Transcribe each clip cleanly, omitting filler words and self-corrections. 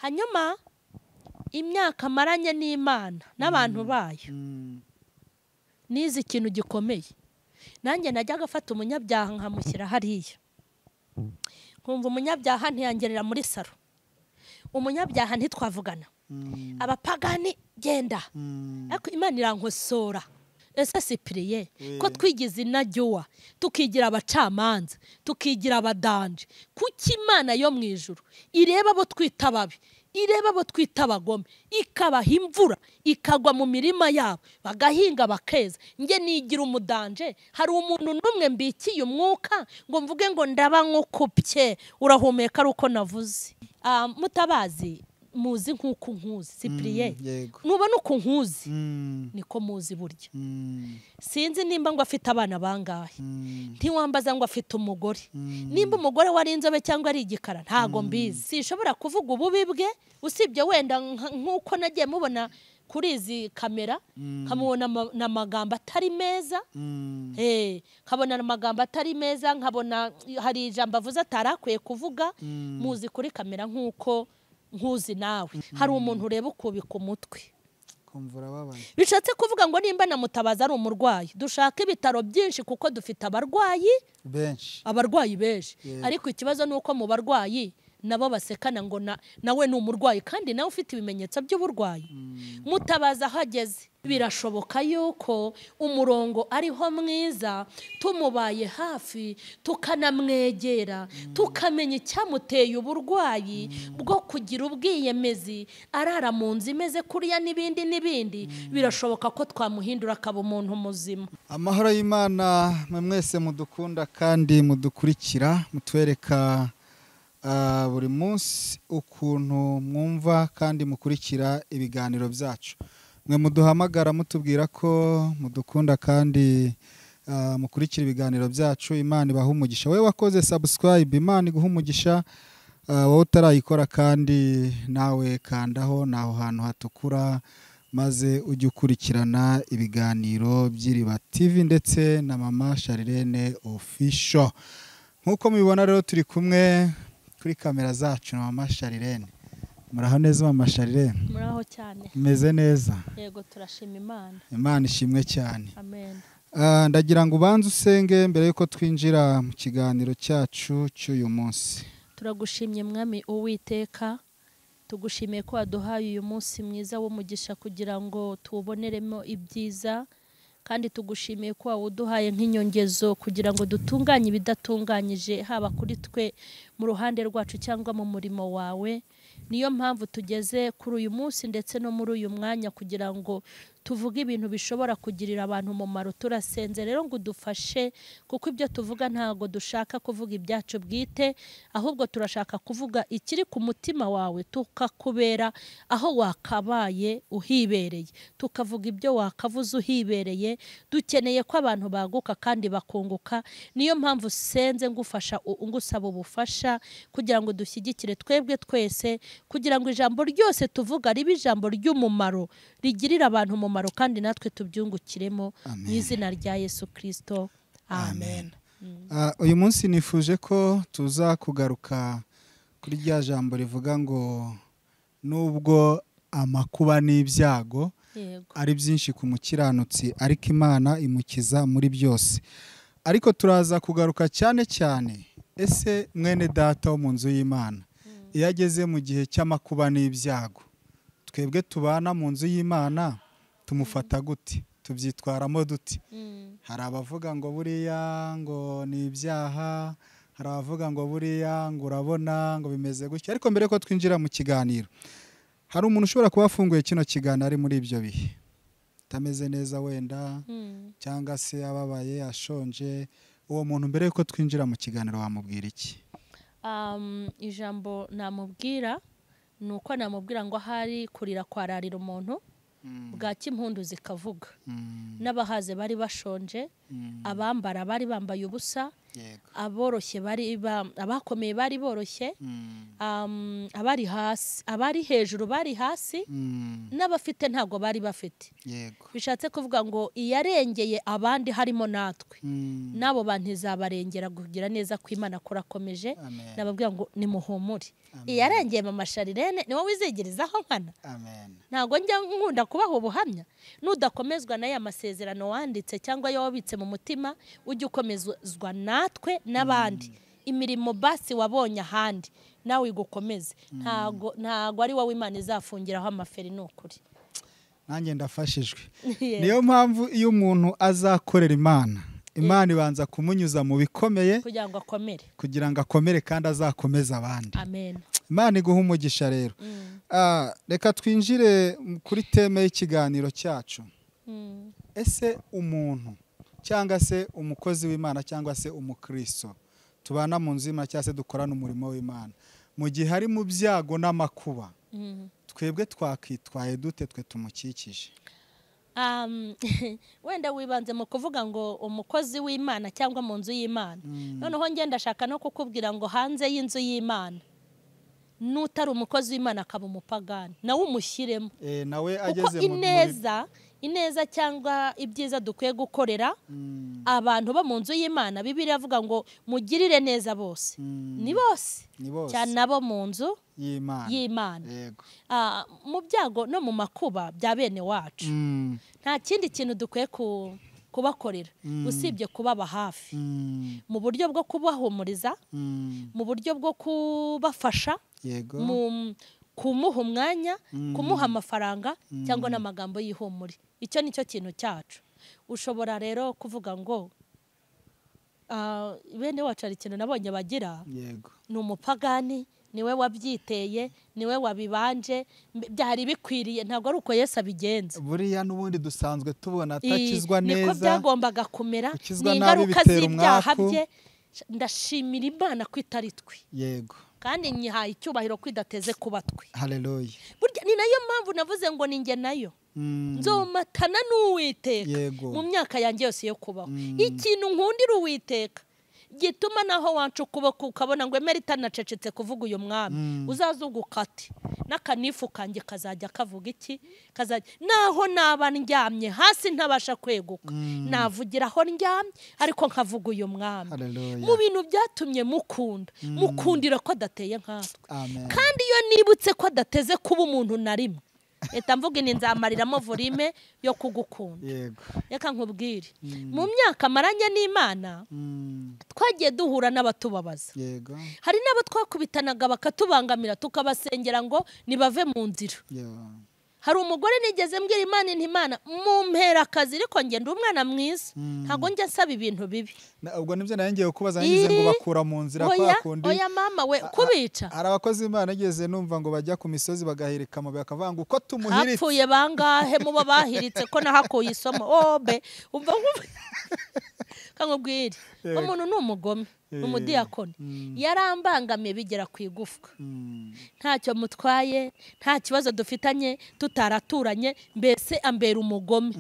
hanyuma imyaka maranye n'Imana n'abantu bayo nizi ikintu gikomeye. Nanjye najyaga afata umunyabyaha nkamushyira hariya, nkumva umunyabyaha ntiyangerera muri saro, umunyabyaha ntitwavugana, abapagani genda, ariko Imana irankosora. Ese sipiriye ko twigize inajyowa tukigira abacamanza tukigira abadanje, kuki Imana yo mu ijuru ireba abo twita babi, ireba abo twita abagome, ikabaha imvura ikagwa mu mirima yabo bagahinga bakeza, nge nigira umudanje? Hari umuntu n'umwe mbikiye umwuka ngo mvuge ngo ndaba nk'ukupye urahumeka ari uko navuze. Mutabazi muzi nk'uko nkuzi sipiriye, nubona uko nkuzi niko muzi burya. Sinzi nimba ngo afite abana bangahe, ntiwambaza ngo afite umugore, nimba umugore wari inzobe cyangwa ari igikara ntago mbizi. Sinshobora kuvuga ububi bwe, usibye wenda nk'uko nagiye mubona kuri izi kamera nkamubona n'amagambo atari meza, nkabona n'amagambo atari meza, nkabona hari ijambo avuze atarakwiye kuvuga. Muzi kuri kamera nk'uko nkuzi nawe. Hari umuntu ureba ukubika umutwe kumvura babaye, bishatse kuvuga ngo nimba na Mutabazi ari umurwayi, dushaka ibitaro byinshi kuko dufite abarwayi benshi, ariko ikibazo ni uko mu barwayi nabo basekana ngo nawe ni umurwayi kandi nawe ufite ibimenyetso by'uburwayi. Mutabazi ahageze birashoboka yuko umurongo ariho mwiza, tumubaye hafi tukanamwegera tukamenya icyamuteye uburwayi bwo kugira ubwiyemezi, arara mu nzu imeze kuriya n'ibindi, birashoboka ko twamuhindura akaba umuntu muzima. Amahoro y'Imana mwese mudukunda kandi mudukurikira, mutwereka buri munsi ukuntu mwumva kandi mukurikira ibiganiro byacu. Mwe muduhamagara mutubwira ko mudukunda kandi mukurikira ibiganiro byacu. Imana ibahe umugisha. Wewe wakoze subscribe, Imana iguhe umugisha. Wowe utarayikora kandi nawe kandaho naho hantu hatukura, maze ujye ukurikirana ibiganiro by'Iriba TV ndetse na mama Charlene official. Nkuko mubibona rero turi kumwe kuri kamera zacu na mama Charlene. Muraho neza mama Charlene? Muraho cyane. Meze neza? Yego turashima Imana. Imana ishimwe cyane. Amen. Ndagira ngo ubanze usenge mbere yuko twinjira mu kiganiro cyacu cy'uyu munsi. Turagushimye mwami Uwiteka, tugushimiye ko waduhaye uyu munsi mwiza w'umugisha kugira ngo tuboneremo ibyiza, kandi tugushimiye ko wawuduhaye nk'inyongezo kugira ngo dutunganye ibidatunganyije, haba kuri twe mu ruhande rwacu cyangwa mu murimo wawe. Niyo mpamvu tugeze kuri uyu munsi ndetse no muri uyu mwanya kugira ngo tuvuge ibintu bishobora kugirira abantu umumaro. Turasenze rero ngo udufashe, kuko ibyo tuvuga ntago dushaka kuvuga ibyacu bwite, ahubwo turashaka kuvuga ikiri ku mutima wawe, tukakubera aho wakabaye uhibereye, tukavuga ibyo wakavuze uhibereye. Dukeneye ko abantu baguka kandi bakunguka. Niyo mpamvu senze ngufasha, ngusaba ubufasha kugira ngo dushyigikire twebwe twese, kugira ngo ijambo ryose tuvuga ribe ijambo ry'umumaro, rigirira abantu umumaro kandi natwe tubyungukiremo mu izina rya Yesu Kristo. Amen. Uyu munsi nifuje ko tuza kugaruka kuri rya jambo rivuga ngo nubwo amakuba n'ibyago ari byinshi ku mukiranutsi, ariko Imana imukiza muri byose. Ariko turaza kugaruka cyane cyane, ese mwene data wo mu nzu y'Imana iyo ageze mu gihe cy'amakuba n'ibyago, twebwe tubana mu nzu y'Imana tumufata gute, tubyitwaramo dute? Hari abavuga ngo buriya ngo ni ibyaha, hari abavuga ngo buriya ngo urabona ngo bimeze gutya. Ariko mbere ko twinjira mu kiganiro, hari umuntu ushobora kuba afunguye kino kiganiro ari muri ibyo bihe, atameze neza wenda cyangwa se ababaye ashonje. Uwo muntu mbere yuko twinjira mu kiganiro wamubwira iki? Ijambo namubwira ni uko namubwira ngo ahari kurira kwararira umuntu, bwaki impundu zikavuga. N'abahaze bari bashonje, abambara bari bambaye ubusa, aboroshye abakomeye bari boroshye, abari hasi, abari hejuru bari hasi, n'abafite ntago bari bafite. Bishatse kuvuga ngo iyarengeye abandi harimo natwe, nabo bantu izabarengera kugira neza ko Imana kurakomeje. Nababwira ngo nimuhumure, iyarengeye mama Charlene ni wowe wizigirizaho nkana. Ntago njya nkunda kubaho ubuhamya. Nudakomezwa n'aya masezerano wanditse cyangwa yo wabitse mu mutima, ujye ukomezwa natwe n'abandi. Imirimo basi wabonye ahandi nawe igukomeze. Ntago ari wowe Imana izafungiraho amaferi n'ukuri. Nanjye ndafashijwe. Niyo mpamvu iyo umuntu azakorera Imana ibanza kumunyuza mu bikomeye kugira ngo akomere kandi azakomeza abandi. Amen. Imana iguha umugisha rero. Reka twinjire kuri teme y'ikiganiro cyacu. Ese umuntu cyangwa se umukozi w'Imana cyangwa se umukristo tubana mu nzu y'Imana cyangwa se dukorana umurimo w'Imana, mu gihe hari mu byago n'amakuba, twebwe twakitwaye dute twe tumukikije? Wenda wibanze mu kuvuga ngo umukozi w'Imana cyangwa mu nzu y'Imana. Noneho ngenda ndashaka no kukubwira ngo hanze y'inzu y'Imana n'utari umukozi w'Imana akaba umupagani, nawe umushyiremo. Nawe ageze mu ineza cyangwa ibyiza dukwiye gukorera abantu bo mu nzu y'Imana. Bibiliya avuga ngo mugirire neza bose, ni bose cyane abo mu nzu y'Imana. Mu byago no mu makuba bya bene wacu, nta kindi kintu dukwiye kubakorera usibye kubaba hafi, mu buryo bwo kubahumuriza, mu buryo bwo kubafasha, kumuha umwanya, kumuha amafaranga cyangwa n'amagambo y'ihumure. Icyo nicyo kintu cyacu. Ushobora rero kuvuga ngo bene wacu ari ikintu nabonye bagira, ni umupagani, niwe wabyiteye, niwe wabibanje, byari bikwiriye. Ntabwo ari uko Yesu abigenza. Buriya n'ubundi dusanzwe tubona atakizwa neza, niko byagombaga kumera, ni ingaruka z'ibyaha bye. Ndashimira Imana ko itari twe, kandi nyihaye icyubahiro ko idateze kuba twe. Haleluya. Burya ni nayo mpamvu navuze ngo ni nge nayo nzomatana n'Uwiteka mu myaka yanjye yose yo kubaho. Ikintu nkundira Uwiteka gituma naho wancu ukuboko ukabona ngo emera itanacecetse kuvuga uyu mwami, uzaza ugukate n'akanifu kanjye kazajya kavuga iki, naho naba ndyamye hasi ntabasha kweguka, navugira aho ndyamye ariko nkavuga uyu mwami. Mu bintu byatumye mukundira ko adateye nkatwe, kandi iyo nibutse ko adateze kuba umuntu na rimwe, Eta mvuga ni nzamariramo volume yo kugukunda. Reka nkubwire, mu myaka maranye n'Imana twagiye duhura n'abatubabaza. Hari n'abo twakubitanaga bakatubangamira tukabasengera ngo nibave mu nzira. Hari umugore nigeze mbwira Imana nti Imana mumpera akazi ariko ngende umwana mwiza, ntago njya nsaba ibintu bibi. Ubwo nibyo nayengiye kubaza ngize ngo bakura mu nzira kwa kundi. Oya mama we kubica. Hari abakozi Imana nigeze numva ngo bajya ku misozi bagahirika amabuye akavanga uko tumuhiritse. Hapfuye bangahe muba bahiritse ko nahakuye isomo. Obe umva kangubwire umuntu ni umugome, umudiyakoni yarambangamiye bigera ku igufwa. Ntacyo mutwaye, nta kibazo dufitanye, tutaraturanye, mbese ambera umugome.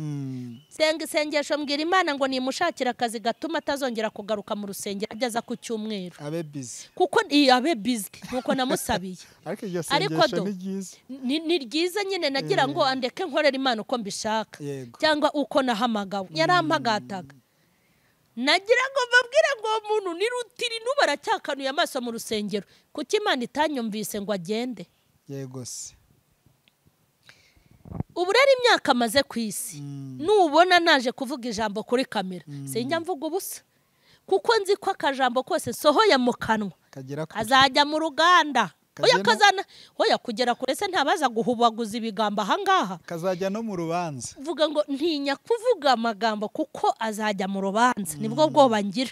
Sengesho mbwira Imana ngo nimushakira akazi gatuma atazongera kugaruka mu rusengero ageza ku cyumweru. Abe busy. Kuko abe busy nuko namusabiye. Ariko ni ryiza nyine nagira ngo andeke nkorera Imana uko mbishaka cyangwa uko nahamagawe. Yarampagataga. Nagira ngo babwire ngo umuntu ni rutiri nubaracyakanuye amaso mu rusengero kuki Imana itanyumvise ngo agende. Yego se. Ubu rero imyaka maze ku isi nubona naje kuvuga ijambo kuri kamera sinjya mvuga ubusa, kuko nzi ko akajambo kose sohoye mu kanwa kazajya mu ruganda. Oya kugera kure se ntabaza guhubaguza ibigambo ahangaha, kazajya no mu rubanza. Vuga ngo ntinya kuvuga amagambo kuko azajya mu rubanza, nibwo bwoba ngira.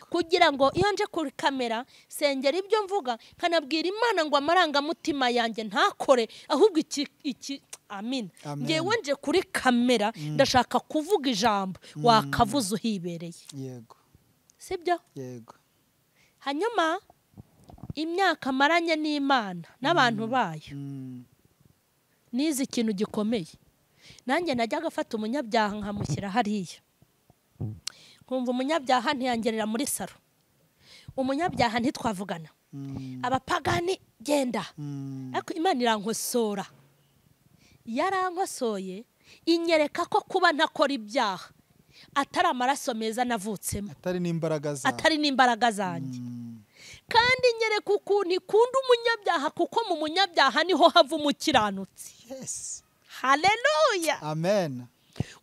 Kugira ngo iyo nje kuri kamera sengera ibyo mvuga kanabwira Imana ngo amarangamutima yanjye ntakore ahubwo iki amin. Ngewe nje kuri kamera ndashaka kuvuga ijambo wakavuze uhibereye. Yego. Sibyo? Yego. Hanyuma imyaka maranye n'Imana n'abantu bayo nizi ikintu gikomeye. Nanjye najyaga afata umunyabyaha nkamushyira hariya, nkumva umunyabyaha ntiyangerera muri saro umunyabyaha ntitwavugana, abapagani genda, ariko Imana irankosora. Yarankosoye inyereka ko kuba ntakora ibyaha atari amaraso meza navutsemo, atari n'imbaraga zanjye. Kandi nyereka ukuntu ikunda umunyabyaha, kuko mu munyabyaha niho hava umukiranutsi. Haleluya, amen.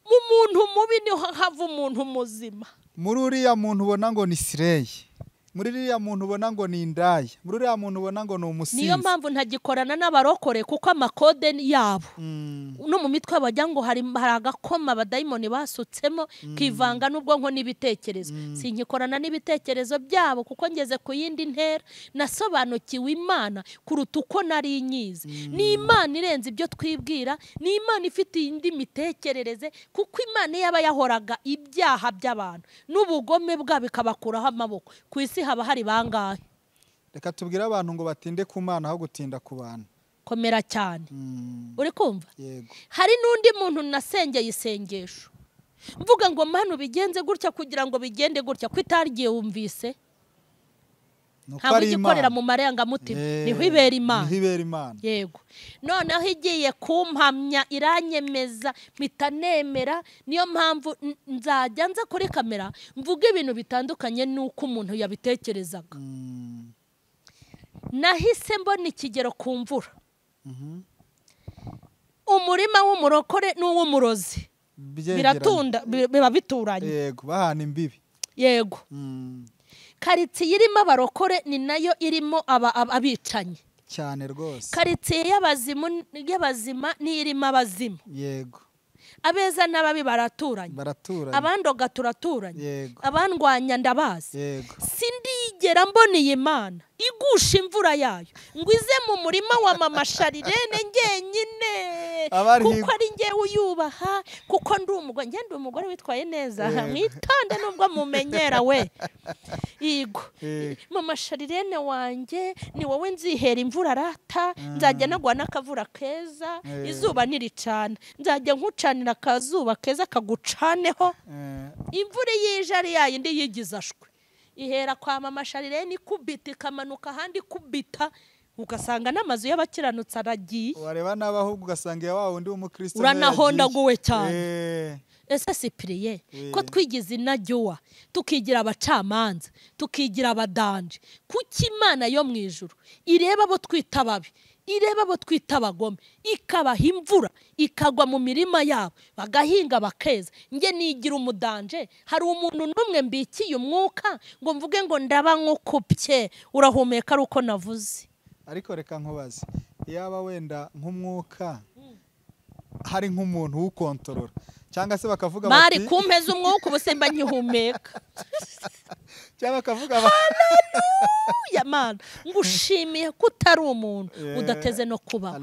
mu muntu mubi niho hava umuntu muzima. Muri uriya muntu ubona ngo ni sireyi, muri uriya muntu ubona ngo ni indaya, muri uriya muntu ubona ngo ni umusinzi. Niyo mpamvu ntagikorana n'abarokore, kuko amakode yabo no mu mitwe bajya ngo hari agakoma abadayimoni basutsemo kivanga n'ubwonko n'ibitekerezo. Sinkikorana n'ibitekerezo byabo, kuko ngeze ku yindi ntera, nasobanukiwe Imana kuruta uko nari nyizi. Ni Imana irenze ibyo twibwira, ni Imana ifite indi mitekerereze, kuko Imana yaba yahoraga ibyaha by'abantu n'ubugome bwabo ikabakuraho amaboko. Ku isi haba hari bangahe? Reka tubwire abantu ngo batinde ku Mana aho gutinda ku bantu. Komera cyane. Uri kumva? Yego. Hari n'undi muntu nasengeye isengesho, mvuga ngo Mana bigenze gutya kugira ngo bigende gutya, ko itargiye wumvise. Ntabwo igikorera mu marangamutima, niho ibera Imana. Yego. Noneho igiye kumpamya iranyemeza, mpita nemera. Niyo mpamvu nzajya nza kuri kamera mvuga ibintu bitandukanye n'uko umuntu yabitekerezaga. Nahise mbona ikigero ku mvura. Umurima w'umurokore n'uw'umurozi biratunda, biba bituranye. Yego, bahana imbibi. Yego. Karitsiye irimo abarokore ni nayo irimo abicanyi cyane rwose. Karitsiye y'abazima ni irimo abazimu. Yego. Abeza n'ababi baraturanye. Abandoga turaturanye. Abandwanya ndabazi. Sindigera mbona iyi Mana igusha imvura yayo ngo ize mu murima wa mama Charlene ngenyine, kuko ari ngewe uyubaha, kuko ndi umugore witwaye neza. Mwitonde nubwo mumenyera we. Yego. Mama Charlene wanjye ni wowe nzihera imvura arata, nzajya nagwa n'akavura keza, izuba niricana, nzajya nkucanira akazuba keza kagucaneho. Imvura yije ari yayindi yigiza ashwe, ihera kwa mama Charlene ikubita ikamanuka ahandi ikubita, ugasanga n'amazu y'abakiranutsi aragiye. Wareba n'abahubwo ugasanga ya wundi w'umukristo uranahondaguwe cyane. Ese sipiriye ko twigize inajyowa, tukigira abacamanza, tukigira abadanje, kuki Imana yo mu ijuru ireba abo twita babi, ireba abo twita abagome, ikabaha imvura ikagwa mu mirima yabo bagahinga bakeza? Nge nigira umudanje, hari umuntu n'umwe mbikiye umwuka ngo mvuge ngo ndaba nk'ukupye urahumeka ari uko navuze. Ariko reka nkubaze, yaba wenda nk'umwuka hari nk'umuntu w'ukontorora, cyangwa se bakavuga bati mari kumpeza umwuka ubusemba nkihumeka, cyangwa bakavuga haleluya Mana ngushimiye ko utari umuntu udateze no kuba.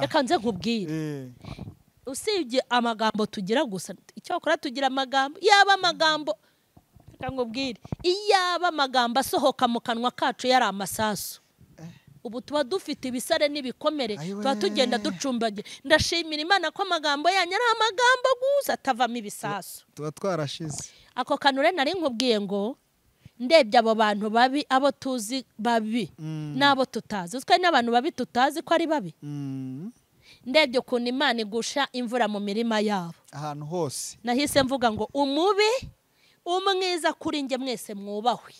Reka nze nkubwire, usibye amagambo tugira gusa, icyo akora tugira amagambo, yaba amagambo reka nkubwire, iyaba amagambo asohoka mu kanwa kacu yari amasasu, ubu tuba dufite ibisare n'ibikomere, tuba tugenda ducumbagira. Ndashimira Imana ko amagambo yanyu ari amagambo gusa atavamo ibisasu, tuba twarashize. Ako kanure nari nkubwiye ngo ndebye abo bantu babi, abo tuzi babi n'abo tutazi, twe n'abantu babi tutazi ko ari babi. Ndebye ukuntu Imana igusha imvura mu mirima yabo ahantu hose, nahise mvuga ngo umubi umwiza kuri nge mwese mwubahwe.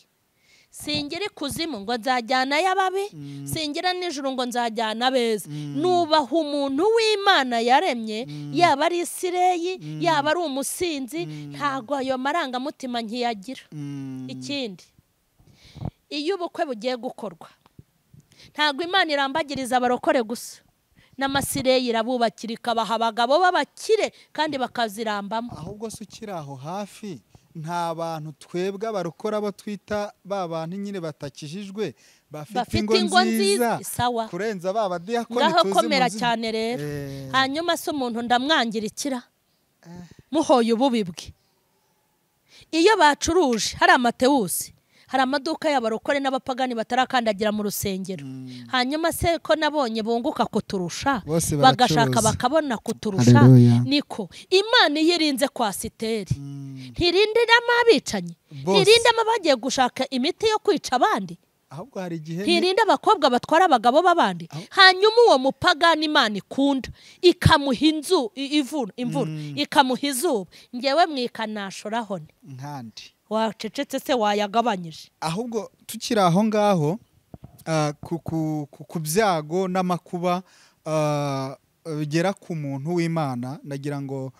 Singira kuzimu ngo nzajyana y'ababi, singira nijuru ngo nzajyana abeza. Nubaha umuntu w'Imana yaremye, yaba ari isireyi, yaba ari umusinzi, ntago ayo marangamutima nkiyagira. Ikindi, iyo ubukwe bugiye gukorwa, ntago Imana irambagiriza abarokore gusa, n'amasireyi irabubakira ikabaha abagabo b'abakire kandi bakazirambamo. Ahubwo se ukiri aho hafi, nta bantu twebwe abarokora abo twita ba bantu nyine batakijijwe bafite ingo nziza kurenza ba badiyakoni tuzi ngaho komera cyane rero. Hanyuma se umuntu ndamwangirikira muhoye ububi bwe. Iyo bacuruje hari amatewusi hari amaduka y'abarokore n'abapagani batarakandagira mu rusengero. Hanyuma se ko nabonye bunguka kuturusha bagashaka bakabona kuturusha. Niko Imana yirinze kwa Siteri ntirindiramo abicanyi, ntirindamo bagiye gushaka imiti yo kwica abandi, ahubwo hari igihe ntirinda abakobwa batwara abagabo b'abandi. Hanyuma uwo mupagani Imana ikunda ikamuha imvura ikamuha izuba, ngewe mwikanashoraho nkandi wacecetse se wayagabanyije. Ahubwo tukiri aho ngaho ku byago n'amakuba bigera ku muntu w'Imana, nagira ngo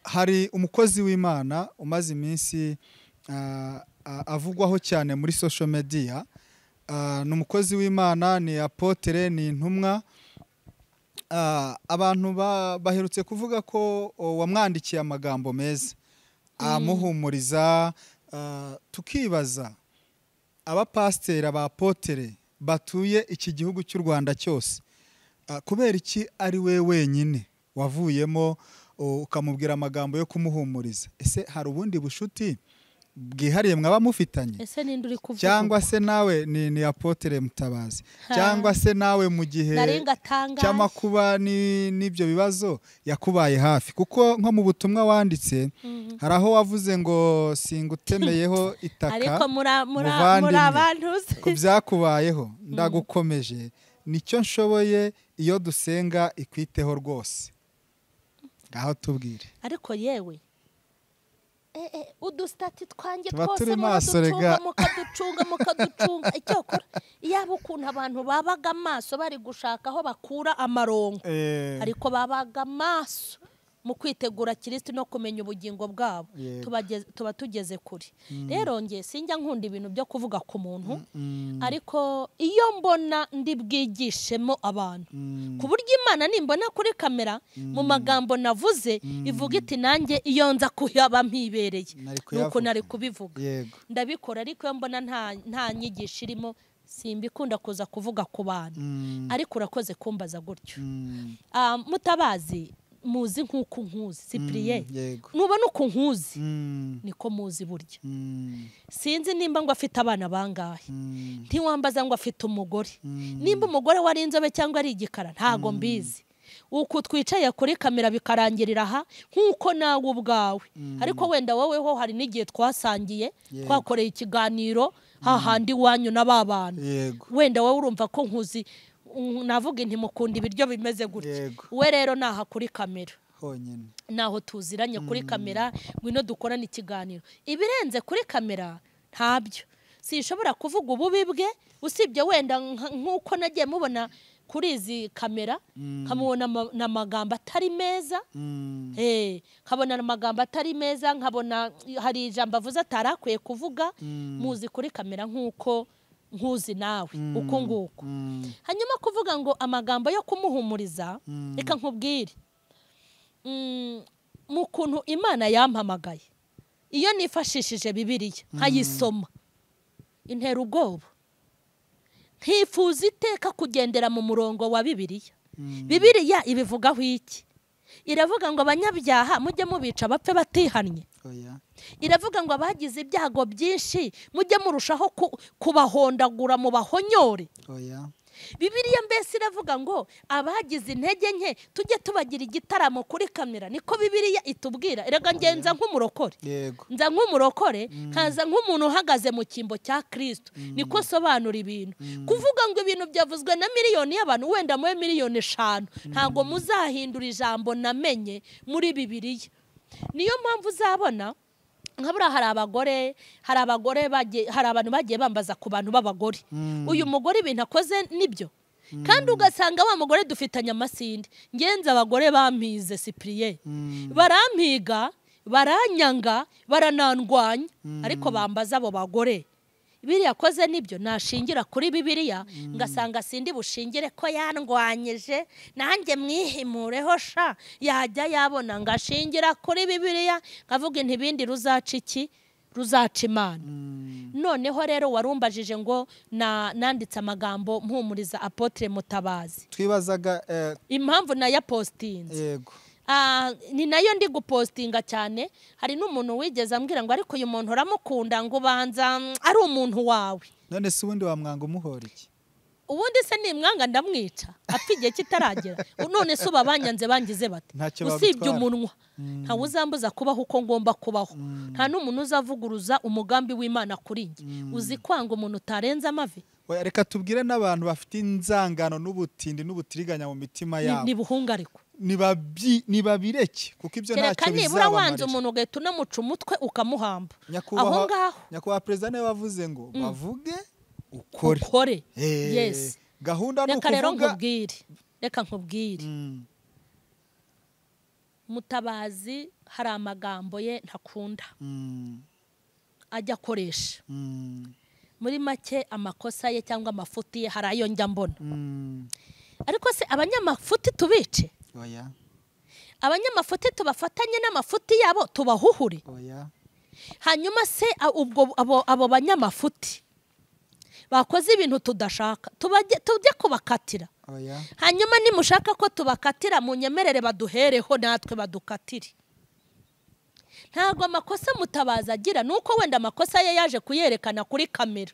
hari umukozi w'Imana umaze iminsi avugwaho cyane muri social media. Ni umukozi w'Imana, ni apotere, ni intumwa. Abantu baherutse kuvuga ko wamwandikiye amagambo meza amuhumuriza. Tukibaza abapasiteri, abapotere batuye iki gihugu cy'u Rwanda cyose, kubera iki ari we wenyine wavuyemo ukamubwira amagambo yo kumuhumuriza? Ese hari ubundi bushuti bwihariye mwaba mufitanye? Ese ninde uri kuvuga? Cyangwa se nawe ni apotere Mutabazi? Cyangwa se nawe mu gihe cy'amakuba n'ibyo bibazo yakubaye hafi? Kuko nko mu butumwa wanditse hari aho wavuze ngo singutemeyeho itaka, ariko muri abantu ku byakubayeho ndagukomeje, nicyo nshoboye, iyo dusenga ikwiteho rwose. Ngaho tubwire. Ariko yewe udustati twanjye tuba twose turi maso rega mukaducunga icyokora yaba ukuntu abantu babaga amaso bari gushaka aho bakura amarongo, ariko babaga amaso mu kwitegura Kristo no kumenya ubugingo bwabo. Tuba tugeze kuri. Rero nge sinjya nkunda ibintu byo kuvuga ku muntu, ariko iyo mbona ndi bwigishemo abantu ku buryo Imana nimbona kuri kamera mu magambo navuze ivuga iti nanjye iyo nza kuyaba mpibereye nuko nari kubivuga, ndabikora. Ariko iyo mbona nta nyigisho irimo simbikunda kuza kuvuga ku bantu. Ariko urakoze kumbaza gutyo. Mutabazi muzi nk'uko nkuzi Cyprien, nubona uko nkuzi niko muzi burya. Sinzi nimba ngo afite abana bangahe, ntiwambaza ngo afite umugore, nimba umugore wari inzobe cyangwa ari igikara ntago mbizi. Uko twicaye kuri kamera bikarangirira aha nk'uko nawe ubwawe, ariko wenda wowe ho hari n'igihe twasangiye twakoreye ikiganiro hahandi wanyu n'ababana, wenda wowe urumva ko nkuzi, navuga inti mukunda ibiryo bimeze gutya. We rero naha kuri kamera honyine, naho tuziranye kuri kamera, ngwino dukorana ikiganiro. Ibirenze kuri kamera ntabyo sinshobora kuvuga ububi bwe, usibye wenda nk'uko nagiye mubona kuri izi kamera nkamubona n'amagambo atari meza, nkabona n'amagambo atari meza, nkabona hari ijambo avuze atarakwiye kuvuga. Muzi kuri kamera nk'uko nkuzi nawe uko nguko. Hanyuma kuvuga ngo amagambo yo kumuhumuriza, reka nkubwire mu kuntu Imana yampamagaye, iyo nifashishije Bibiliya nkayisoma intera ubwoba, ntifuza iteka kugendera mu murongo wa Bibiliya. Bibiliya ibivugaho iki? Iravuga ngo abanyabyaha mujye mubica bapfe batihannye. Iravuga ngo abagize ibyago byinshi mujye murushaho kubahondagura mu bahonyore. Bibiliya mbese iravuga ngo abagize intege nke tujye tubagira igitaramo kuri kamera, niko Bibiliya itubwira. Erega ngenza nk'umurokore, nza nk'umurokore, nkaza nk'umuntu uhagaze mu cyimbo cya Kristo, niko sobanura ibintu. Kuvuga ngo ibintu byavuzwe na miliyoni y'abantu, wenda mu miliyoni 5, ntago muzahindura ijambo namenye muri Bibiliya. Niyo mpamvu uzabona nkabura hari abantu bagiye bambaza ku bantu b'abagore, uyu mugore ibintu akoze nibyo, kandi ugasanga wa mugore dufitanye amasinde. Ngenza abagore bampize Cyprien, barampiga, baranyanga, baranandwanya, ariko bambaza abo bagore Bibiliya yakoze nibyo. Nashingira kuri Bibiliya ngasanga sindi bushingire ko yandwanyije nanjye mwihimureho sha, yajya yabona ngashingira kuri Bibiliya ngavuga inti bindi ruzaca iki, ruzaca Imana. Noneho rero warumbajije ngo nanditse amagambo mpumuriza apotre Mutabazi, twibazaga impamvu na ya postinze. ni nayo ndi gupostinga cyane. Hari n'umuntu wigeze ambwira ngo ariko uyu muntu uramukunda ngo banza ari umuntu wawe. None se ubundi wamwanga umuhora iki? Ubundi se nimwanga ndamwica apfigiye kitaragera. None se ubabanyanze bangize bate? Usibye umunwa nta uzambuza kubaho uko ngomba kubaho. Nta n'umuntu uzavuguruza umugambi w'Imana kuri njye. Uzi kwanga umuntu utarenza amavi. Reka tubwire n'abantu bafite inzangano n'ubutindi n'ubutiriganya mu mitima yabo. Ni buhunga ariko. Nibabireke kuko ibyo ntacyo bizaba. Nibura wanze umuntu ugahita unamuca umutwe ukamuhamba. Aho ngaho. Nyakubahwa Perezida niwe wavuze ngo bavuge ukore. Yes. Gahunda nuko uvuga. Reka nkubwire. Mutabazi hari amagambo ye ntakunda. Ajya akoresha. Muri make amakosa ye cyangwa amafuti ye hari ayo njya mbona. Ariko se abanyamafuti tubice? Oya. Abanyamafuti tubafatanye n'amafuti yabo tubahuhure? Oya. Hanyuma se abo banyamafuti bakoze ibintu tudashaka tujye kubakatira? Oya. Hanyuma nimushaka ko tubakatira munyemerere baduhereho natwe badukatire. Ntago amakosa Mutabazi agira nuko wenda amakosa ye yaje kuyerekana kuri kamera.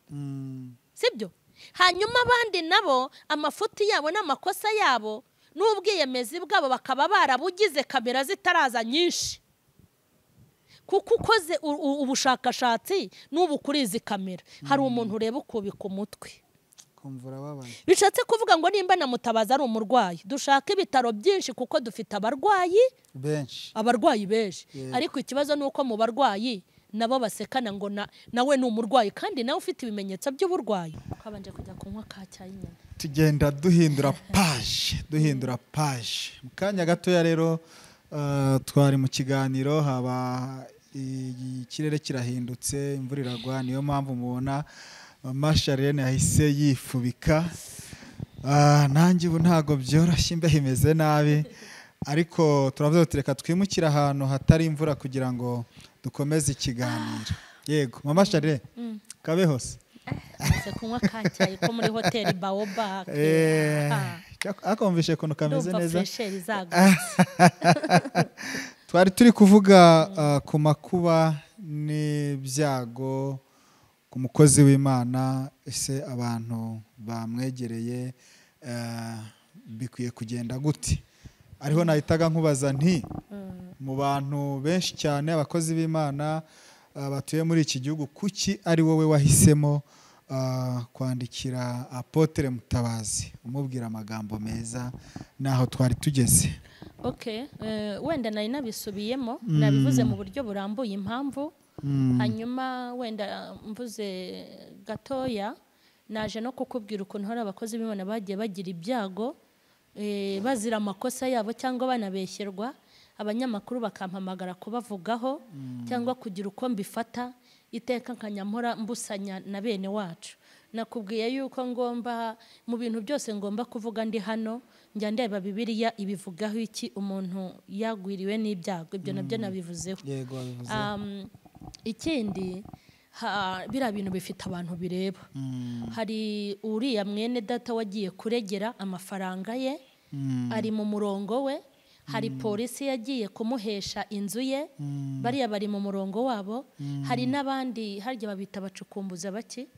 Sibyo? Hanyuma abandi nabo amafuti yabo n'amakosa yabo n'ubwiyemezi bwabo bakaba barabugize kamera zitaraza nyinshi. Kuko ukoze ubushakashatsi n'ubu kuri izi kamera hari umuntu ureba ukubika umutwe. Bishatse kuvuga ngo nimba na Mutabazi ari umurwayi dushaka ibitaro byinshi kuko dufite abarwayi benshi. Ariko ikibazo nuko mu barwayi nabo basekana ngo nawe ni umurwayi kandi nawe ufite ibimenyetso by'uburwayi. Twabanje kujya kunywa ka cyayi nyine. Tugenda duhindura page. Mu kanya gatoya rero twari mu kiganiro haba ikirere kirahindutse imvura iragwa niyo mpamvu mubona Mama Charlene yahise yifubika. Nanjye ubu ntago byoroshye imbeho imeze nabi ariko turavuze tureka twimukira ahantu hatari imvura kugira ngo dukomeze ikiganiro. Yego Mama Charlene kabe hose. Nse kunywa kacyayi ko muri hoteli Baobab. Akumvishe kuno kameze neza. Twari turi kuvuga ku makuba n'ibyago ku mukozi w'Imana. Ese abantu bamwegereye bikwiye kugenda gute? Ariho nahitaga nkubaza nti mu bantu benshi cyane abakozi b'Imana batuye muri iki gihugu kuki ari wowe wahisemo kwandikira Apotre Mutabazi umubwira amagambo meza naho twari tugeze? Wenda nari nabisubiyemo nabivuze mu buryo burambuye impamvu. Hanyuma wenda mvuze gatoya naje no kukubwira ukuntu hari abakozi b'Imana bagiye bagira ibyago bazira amakosa yabo cyangwa banabeshyerwa. Abanyamakuru bakampamagara kubavugaho cyangwa kugira uko mbifata iteka nkanyamura mbusanya na bene wacu. Nakubwiye yuko ngomba mu bintu byose ngomba kuvuga ndi hano njya ndeba Bibiliya ibivugaho iki umuntu yagwiriwe n'ibyago. Ibyo nabyo nabivuzeho. Yego wabivuze. Ikindi bira bintu bifite abantu bireba. Hari uriya mwene data wagiye kuregera amafaranga ye ari mu murongo we. Hari polisi yagiye kumuhesha inzu ye bariya bari mu murongo wabo. Hari n'abandi harya babita bacukumbuza baki?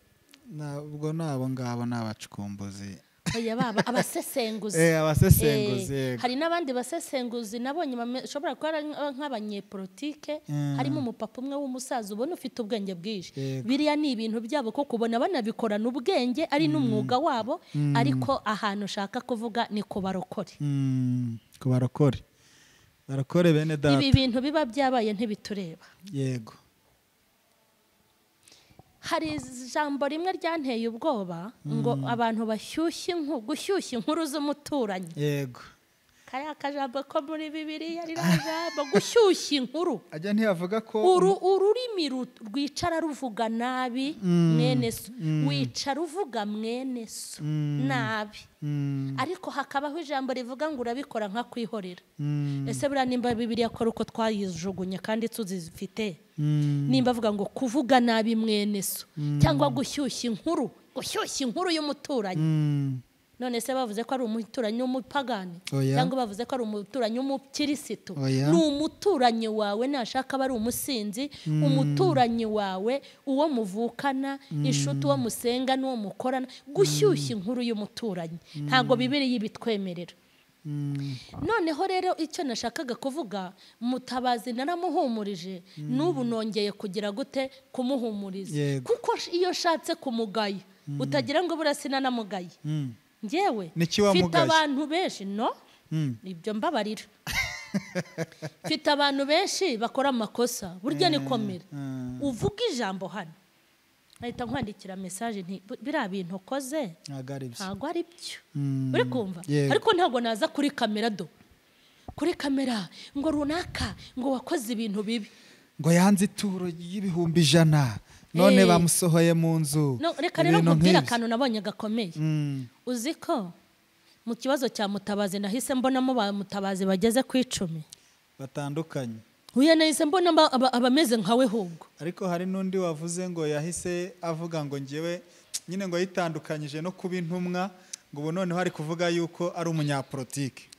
Ubwo nabo ngabo nabacukumbuzi. Oya baba abasesenguzi. Abasesenguzi. Hari n'abandi basesenguzi nabonye bashobora kuba nk'abanyepolitike. Harimo umupapa umwe w'umusaza ubona ufite ubwenge bwinshi. Biriya ni ibintu byabo ko kubona banabikorana ubwenge ari n'umwuga wabo. Ariko ahantu ushaka kuvuga ni ku barokore. Ku barokore bene data. Ibi bintu biba byabaye ntibitureba. Yego. Hari ijambo rimwe ryanteye ubwoba ngo abantu gushyushya inkuru z'umuturanyi. Yego. Kaya kajambo ko muri Bibiliya rirajambo gushyushya inkuru. Ajya ntiyavuga ko ururimi rwicara ruvuga nabi mwene so. Wicara uvuga mwene so nabi. Ariko hakabaho ijambo rivuga ngo urabikora nka kwihorera. Ese buriya nimba Bibiliya ko uko twayijugunye kandi tuzifite. Nimba avuga ngo kuvuga nabi mwene so cyangwa gushyushya inkuru y'umuturanyi. none se bavuze ko ari umuturanyi w'umupagani cyangwa bavuze ko ari umuturanyi w'umukirisitu? Ni umuturanyi wawe, nashaka aba ari umusinzi, umuturanyi wawe, uwo muvukana, inshuti, uwo musenga n'uwo mukorana. Gushyushya inkuru y'umuturanyi ntabwo Bibiliya ibitwemerera. Noneho rero icyo nashakaga kuvuga, Mutabazi naramuhumurije, n'ubu nongeye kugira gute kumuhumuriza, kuko iyo shatse kumugaya utagira ngo burasina namugaye. Njyewe mfite abantu benshi, no ibyo mbabarira. Mfite abantu benshi bakora amakosa, burya nikomera uvuga ijambo hano ahita nkwandikira message nti biriya bintu ukoze ntabwo ari byo, uri kumva? Ariko ntabwo naza kuri kamera kuri kamera ngo runaka ngo wakoze ibintu bibi, ngo yanze ituro y'ibihumbi 100 none bamusohoye mu nzu. Reka rero nkubwira akantu nabonye gakomeye. Uzi ko mu kibazo cya Mutabazi nahise mbonamo ba Mutabazi bageze ku 10 batandukanye. Uya nahise mbona abameze nkawe hubwo. Ariko hari n'undi wavuze ngo yahise avuga ngo ngewe nyine ngo yitandukanyije no kuba intumwa, ngo ubu noneho ari kuvuga yuko ari umunyapolitike.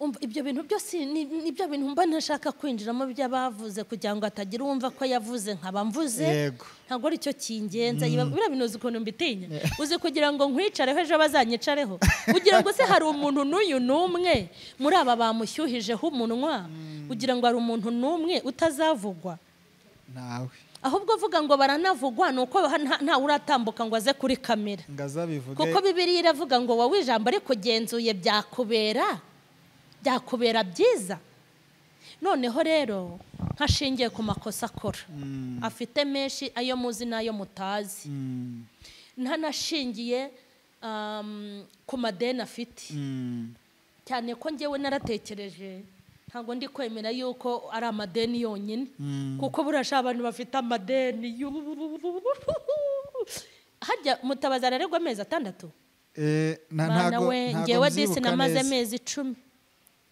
Ibyo bintu byose nibyo bintu mba ntashaka kwinjiramo by'abavuze kugira ngo atagira uwumva ko yavuze nkaba mvuze. Ntabwo ari cyo kingenza. Bira binoze ukuntu mbitinya. Uze kugira ngo nkwicareho ejo bazanyicareho. Ugira ngo se hari umuntu n'uyu n'umwe muri aba bamushyuhijeho umunwa, ugira ngo hari umuntu n'umwe utazavugwa? Nawe ahubwo vuga ngo baranavugwa, nuko nta uratambuka ngo aze kuri kamera, kuko Bibiliya iravuga ngo wowe ijambo ariko genzuye byakubera byiza. Noneho rero nkashingiye ku makosa akora, afite menshi, ayo muzi n'ayo mutazi. Ntanashingiye ku madeni afite, cyane ko njyewe naratekereje ntabwo ndi kwemera yuko ari amadeni yonyine, kuko burasha abantu bafite amadeni. Hajya Mutabazi araregwa amezi 6. Ntago njyewe disi namaze amezi 10.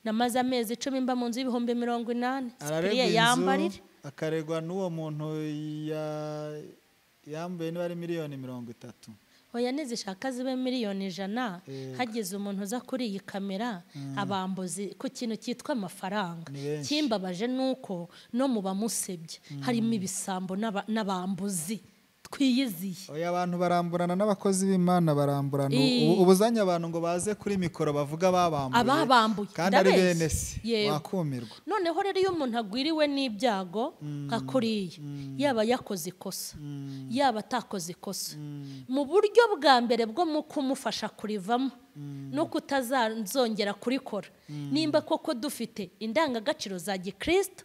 Namaze amezi 10 mba mu nzu y'ibihumbi 80. Sikiriye yambarira. Akaregwa n'uwo muntu yambaye niba ari miliyoni 30. Oya nizishaka zibe miliyoni 100. Hagize umuntu uza kuri iyi kamera abambuzi ku kintu cyitwa amafaranga. Kimbabaje nuko no mu bamusebye harimo ibisambo n'abambuzi twiyiziye. Oya abantu baramburana n'abakozi b'Imana baramburana. Ubuzanya abantu ngo baze kuri mikoro bavuga ababambuye kandi ari bene se wakumirwa. Noneho rero iyo umuntu agwiriwe n'ibyago nka kuriya, yaba yakoze ikosa yaba atakoze ikosa, mu buryo bwa mbere bwo mu kumufasha kurivamo no kutazanzongera kurikora, nimba koko dufite indangagaciro za gikristo,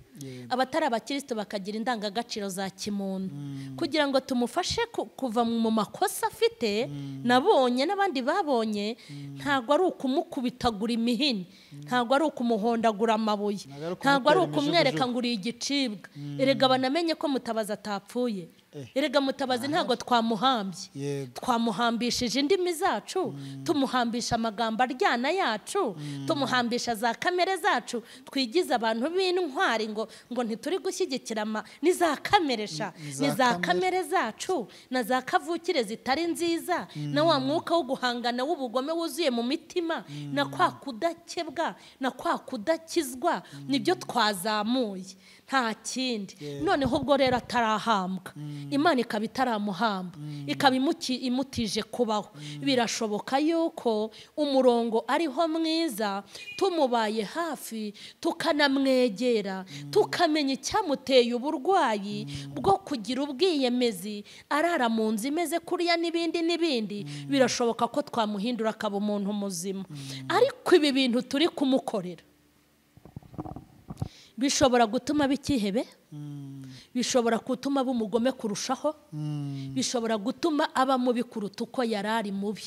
abatari abakristo bakagira indangagaciro za kimuntu, kugira ngo tumufashe kuva mu makosa afite nabonye n'abandi babonye. Ntago ari ukumukubitagura imihini, ntago ari ukumuhondagura amabuye, ntago ari ukumwereka ngo uri igicibwa. Erega banamenye ko Mutabazi atapfuye. Erega Mutabazi ntago twamuhambye, twamuhambishije indimi zacu, tumuhambisha amagambo aryana yacu, tumuhambisha za kamere zacu, twigize abantu b'intwari ngo ntituri gushyigikira ni za kameresha, ni za kamere zacu na za kavukire zitari nziza, na wa mwuka wo guhangana w'ubugome wuzuye mu mitima, na kwa kudakebwa na kwa kudakizwa, nibyo twazamuye, nta kindi. Noneho ubwo rero atarahambwa, Imana ikaba itaramuhamba, ikaba imutije kubaho. Birashoboka yuko umurongo ariho mwiza, tumubaye hafi, tukanamwegera, tukamenya icyamuteye uburwayi bwo kugira ubwiyemezi, arara mu nzu imeze kuriya n'ibindi, birashoboka ko twamuhindura akaba umuntu muzima. Ariko ibi bintu turi kumukorera bishobora gutuma bikihebe, bishobora gutuma bumugome kurushaho, bishobora gutuma aba mubi kuruta uko yarari mubi.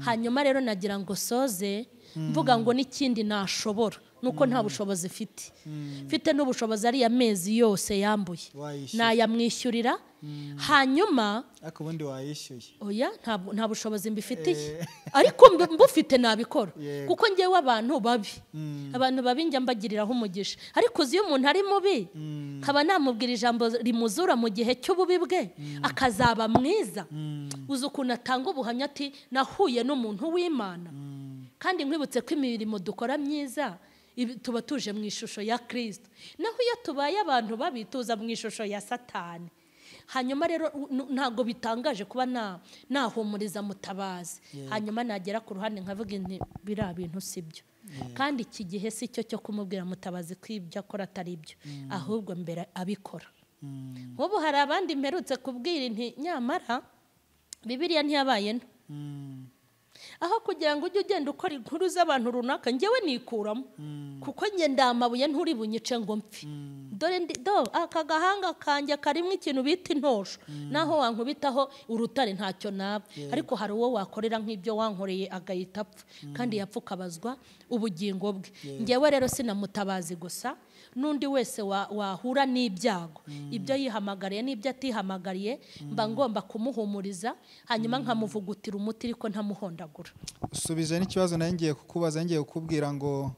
Hanyuma rero nagira ngo soze mvuga ngo n'ikindi nashobora nuko nta bushobozi mfite mfite n'ubushobozi ari amezi yose yambuye nayamwishyurira hanyuma ariko ubundi wayishyuye oya nta bushobozi mbifitiye ariko mbufite nabikora kuko ngewe abantu babi njya mbagiriraho umugisha ariko uzi iyo umuntu ari mubi nkaba namubwira ijambo rimuzura mu gihe cy'ububi bwe akazaba mwiza uzi ukuntu atanga ubuhamya ati nahuye n'umuntu w'Imana kandi nkwibutse ko imirimo dukora myiza tuba tuje mu ishusho ya Kristo naho iyo tubaye abantu babi tuza mu ishusho ya Satani hanyuma rero ntago bitangaje kuba nahumuriza Mutabazi hanyuma nagera ku ruhande nkavuga nti bira bintu sibyo kandi iki gihe si cyo cyo kumubwira Mutabazi ko ibyo akora atari byo ahubwo mbere abikora nk'ubu hari abandi mperutse kubwira nti nyamara Bibiliya ntiyabaye nto aho kugira ngo ujye ugenda ukora inkuru z'abantu runaka ngewe nikuramo kuko nge ndamabuye nturi bunyice ngo mpfi dore aka gahanga kanjye karimo ikintu bita intosho naho wankubitaho urutare ntacyo naba ariko hari uwo wakorera nk'ibyo wankoreye agahita apfa kandi yapfa ukabazwa ubugingo bwe ngewe rero sinamutabazi gusa n'undi wese wahura n'ibyago ibyo yihamagariye n'ibyo atihamagariye mba ngomba kumuhumuriza hanyuma nkamuvugutira umuti ariko ntamuhondagura usubije n'ikibazo nayo ngiye kukubaza ngiye kukubwira ngo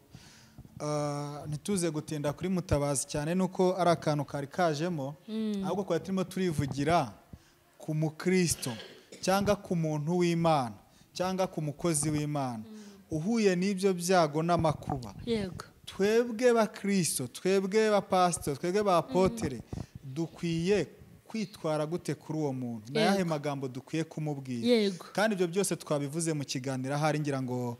ntituze gutinda kuri Mutabazi cyane nuko ari akantu kari kajemo ahubwo kwa turimo turivugira ku mukristo cyangwa ku muntu w'Imana cyangwa ku mukozi w'Imana uhuye n'ibyo byago n'amakuba yego twebwe ba Kristo twebwe ba pastor twebwe ba apotre dukwiye kwitwara gute kuri uwo muntu nayahe magambo dukwiye kumubwira kandi ibyo byose twabivuze mu kiganiro hari ngira ngo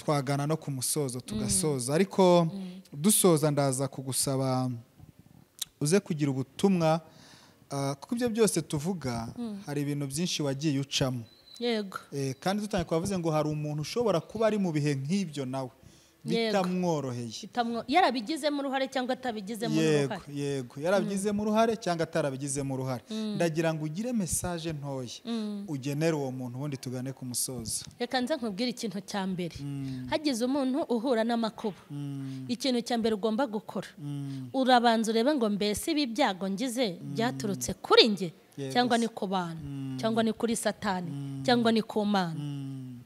twagana no ku musozo tugasoza ariko dusoza ndaza kugusaba uze kugira ubutumwa kuko ibyo byose tuvuga hari ibintu byinshi wagiye ucamo kandi dutangiye kwavuze ngo hari umuntu ushobora kuba ari mu bihe nk'ibyo nawe bitamworoheye yarabigizemo uruhare cyangwa atabigizemo uruhare yego yarabigizemo uruhare cyangwa atarabigizemo uruhare ndagira ngo ugire message ntoya ugenera uwo muntu ubundi tugane ku musozo reka nze nkubwire ikintu cya mbere hagize umuntu uhura n'amakuba ikintu cya mbere ugomba gukora urabanza urebe ngo mbese ibi byago ngize byaturutse kuri nge cyangwa ni ku bantu cyangwa ni kuri Satani cyangwa ni ku Mana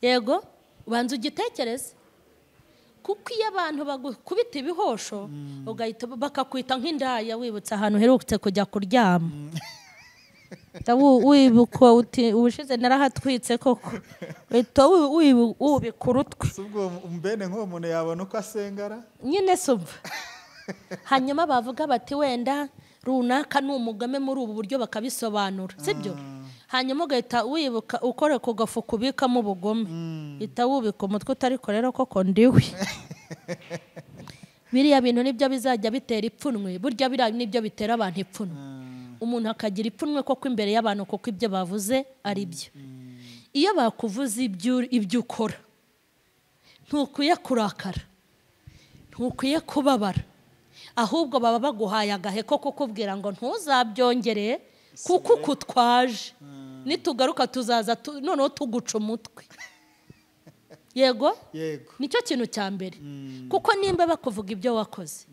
yego ubanza ugitekereze kuko iyo abantu bagukubita ibihosho ugahita bakakwita nk'indaya wibutse ahantu herutse kujya kuryama wibuka uti ubushize narahatwitse koko uhita wubika utwe ubwo mbene nk'uwo muntu yabona uko asengara nyine sumva hanyuma bavuga bati wenda runaka ni umugame muri ubu buryo bakabisobanura sibyo hanyuma ugahita wibuka ukore ku gafu kubikamo ubugome ita wubika umutwe utariko rero koko ndiwe biriya bintu nibyo bizajya bitera ipfunwe burya biriya nibyo bitera abantu ipfunwe umuntu akagira ipfunwe koko imbere y'abantu kuko ibyo bavuze ari byo iyo bakuvuze ibyo ukora ntukwiye kurakara ntukwiye kubabara ahubwo baba baguhaye agahe ko kukubwira ngo ntuzabyongere kuko ukutwaje nitugaruka tuzaza noneho tuguca umutwe yego nicyo kintu cya mbere kuko nimba bakuvuga ibyo wakoze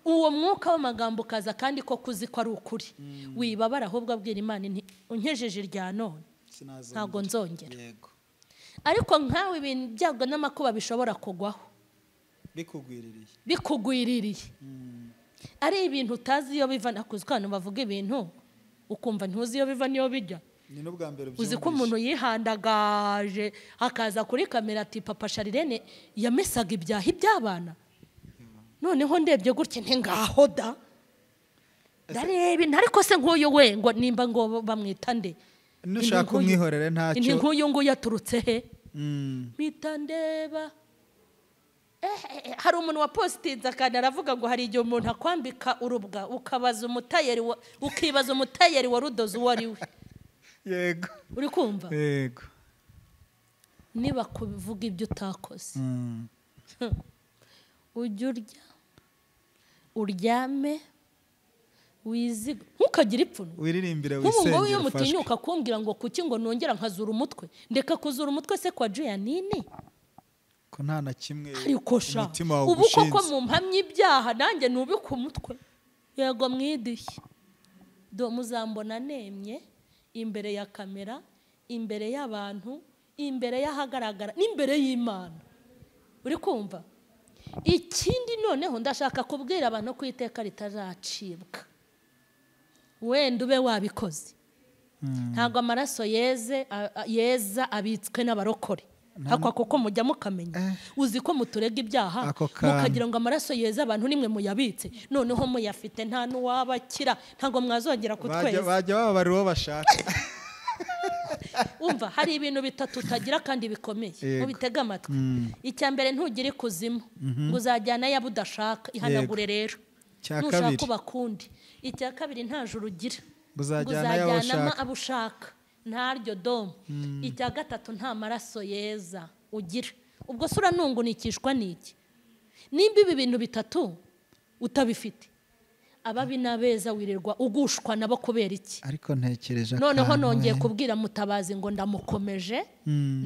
uwo mwuka w'amagambo kaza kandi ko kuzi ko ari ukuri wibabara ahubwo abwira Imana nti unkejeje irya none ntago nzongera ariko nkawe ibintu byago n'amakuba bishobora kugwaho bikugwiririye ari ibintu utazi iyo biva nakuzi ko abantu bavuga ibintu ukumva ntuzi iyo biva niyo bijya uzi ko umuntu yihandagaje akaza kuri kamera ati papa Charlene yamesaga ibyaha iby'abana noneho ndebye gutya nti ngaho da darebe ariko se nk'uyu we ngo nimba ngo bamwita nde nushaka umwihorere ntacyo nk'uyu ngo yaturutse he mpita ndeba hari umuntu wa positinze akana aravuga ngo hari igihe umuntu akwambika urubwa ukibaza umutayeri wa rudoze uwo ari we yego uri kumva yego niba kuvuga ibyo utakoze ujye urya uryame wiziga ntukagire ipfunwe wiririmbire wisengera nk'ubu iyo mutinyuka kumbwira ngo kuki ngo nongera nkazura umutwe ndeka kuzura umutwe se kwa Juyanini ko nta na kimwe ariko sha umutima wawe ubu ugushinze. koko mu mpamyi ibyaha nanjye nubika umutwe yego mwidishye do muzambona nemye imbere ya kamera imbere y'abantu imbere y'ahagaragara n'imbere y'Imana uri kumva ikindi noneho ndashaka kubwira abantu ko iteka ritazacibwa wenda ube wabikoze ntabwo amaraso yeza abitswe n'abarokore hako kuko mujya mukamenya uzi ko muturega ibyaha mukagira ngo amaraso yeza abantu nimwe muyabitse noneho muyafite nta n'uwabakira ntabwo mwazongera kutweza bajya bababarira uwo bashaka umva hari ibintu bitatu utagira kandi bikomeye mubitega amatwi icya mbere ntugire ikuzimu ngo uzajyana yabo udashaka ihanagure rero nushaka ubakundi icya kabiri nta juru ugira uzajyanamo abo ushaka ntaryo domo icya gatatu nta maraso yeza ugira ubwo se uranungunikishwa n'iki nimba ibi bintu bitatu utabifite ababi n'abeza wirirwa ugushwa nabo kubera iki ariko ntekereje noneho nongeye kubwira Mutabazi ngo ndamukomeje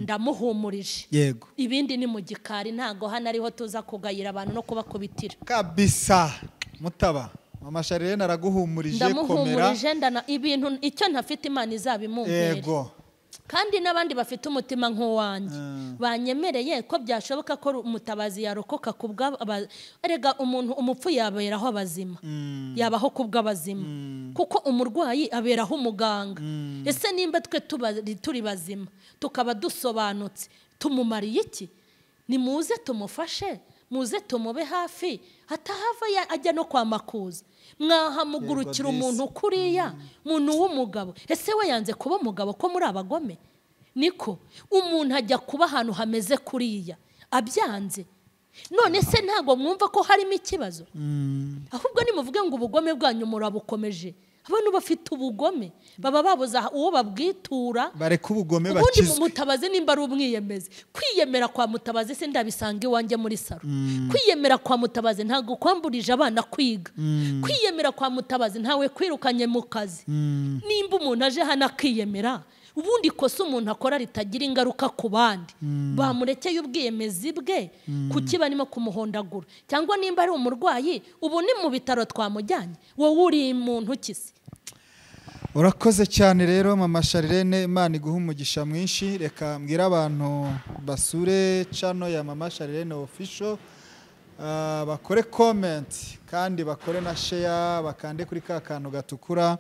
ndamuhumurije yego ibindi ni mu gikari ntago hano ariho tuza kugayira abantu no kubakubitira kabisa Mutaba mama Charlene araguhumurije komera ndamuhumurije ibintu icyo ntafite Imana izabimumpere yego kandi n'abandi bafite umutima nk'uwanjye banyemereye ko byashoboka ko Mutabazi yarokoka erega umuntu umupfu yaberaho abazima yabaho kubw'abazima kuko umurwayi aberaho umuganga ese nimba twe turi bazima tukaba dusobanutse tumumariye iki nimuze tumufashe muze tumube hafi hatahava ajya no kwa makuza mwahamugurukira umuntu kuriya muntu w'umugabo ese we yanze kuba umugabo ko muri abagome niko umuntu ajya kuba ahantu hameze kuriya abyanze none se ntago mwumva ko harimo ikibazo ahubwo nimuvuge ngo ubugome bwanyu murabukomeje abantu bafite ubugome baba babuza uwo babwitura bareka ubugome bakizwe ubundi Mutabazi nimba ari umwiyemeze kwiyemera kwa Mutabazi se ndabisanga iwanjye muri saro kwiyemera kwa Mutabazi ntago kwamburije abana kwiga kwiyemera kwa Mutabazi ntawe kwirukanye mu kazi nimba umuntu aje hano akiyemera ubundi kosa umuntu akora ritagira ingaruka ku bandi bamurekeye ubwiyemezi bwe kuki barimo kumuhondagura cyangwa nimba ari umurwayi ubu ni mu bitaro twamujyanye wowe uri muntu kisi urakoze cyane rero mama Charlene Imana iguha umugisha mwinshi reka mbwira abantu basure channel ya mama Charlene official bakore comment kandi bakore na share bakande kuri ka kantu gatukura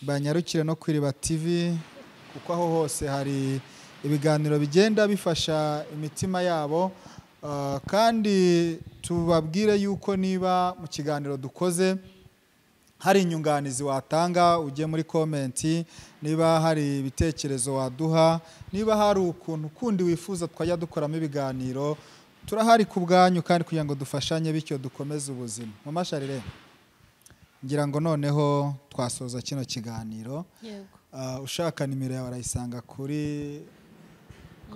banyarukire no kuri Iriba TV kuko aho hose hari ibiganiro bigenda bifasha imitima yabo kandi tubabwire yuko niba mu kiganiro dukoze hari inyunganizi watanga ujye muri comment niba hari ibitekerezo waduha niba hari ukuntu kundi wifuza twajya dukoramo ibiganiro turahari ku bwanyu kandi kugira ngo dufashanye bityo dukomeze ubuzima mama Charlene ngira ngo noneho twasoza kino kiganiro yego ushaka nimero yawe arayisanga kuri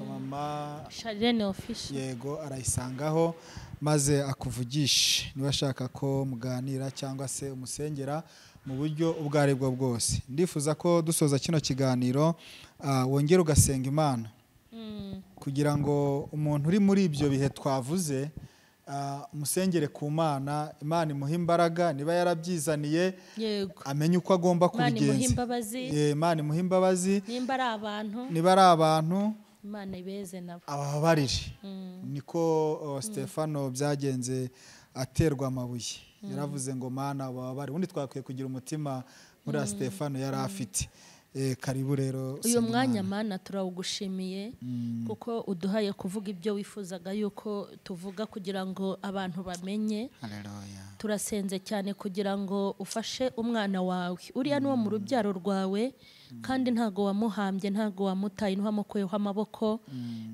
mama Charlene official yego arayisangaho maze akuvugishe niba ashaka ko muganira cyangwa se umusengera mu buryo ubwo ari bwo bwose ndifuza ko dusoza kino kiganiro wongera ugasenga Imana kugira ngo umuntu uri muri ibyo bihe twavuze umusengere ku Mana Imana imuha imbaraga niba yarabyizaniye amenye uko agomba kubigenza Imana imuha imbabazi niba ari abantu Imana ibeze nabo ababarire niko Stefano byagenze aterwa amabuye yaravuze ngo Mana ababare ubundi twakwiye kugira umutima muri Stefano yari afite karibu rero uyu mwanya Mana turawugushimiye kuko uduhaye kuvuga ibyo wifuzaga yuko tuvuga kugira ngo abantu bamenye turasenze cyane kugira ngo ufashe umwana wawe uriya n'uwo mu rubyaro rwawe kandi ntago wamuhambye ntago wamutaye ntuhamukuyeho amaboko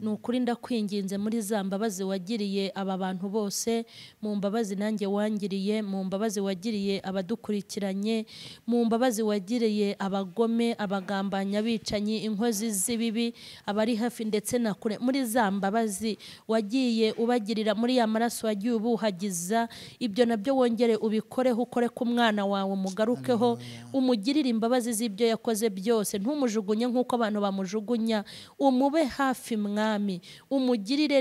nukuri ndakwinginze muri za mbabazi wagiriye aba bantu bose mu mbabazi nanjye wangiriye mu mbabazi wagiriye abadukurikiranye mu mbabazi wagiriye abagome abagambanya bicanyi inkozi z'ibibi abari hafi ndetse na kure muri za mbabazi wagiye ubagirira muri ya maraso wagiye ubuhagiza ibyo nabyo wongere ubikoreho ukore ku mwana wawe umugarukeho umugirire imbabazi z'ibyo yakoze byo byose, ntumujugunye nk'uko abantu bamujugunya, umube hafi mwami, umugirire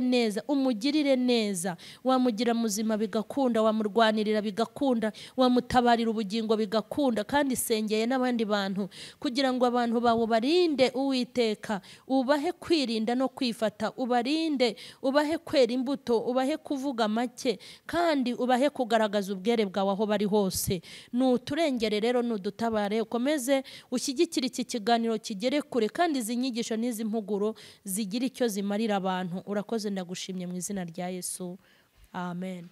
neza, wamugira muzima bigakunda, wamurwanirira bigakunda, wamutabarira ubugingo bigakunda. Kandi sengeye n'abandi bantu kugira ngo abantu bawe barinde Uwiteka, ubahe kwirinda no kwifata, ubarinde, ubahe kwera imbuto, ubahe kuvuga make, kandi ubahe kugaragaza ubwere bwawe aho bari hose. Nuturengere rero, nudutabare, ukomeze ushyigikire iki kiganiro kigere kure, kandi izi nyigisho n'izi mpuguro zigira icyo zimarira abantu. Urakoze, ndagushimye mu izina rya Yesu, amen.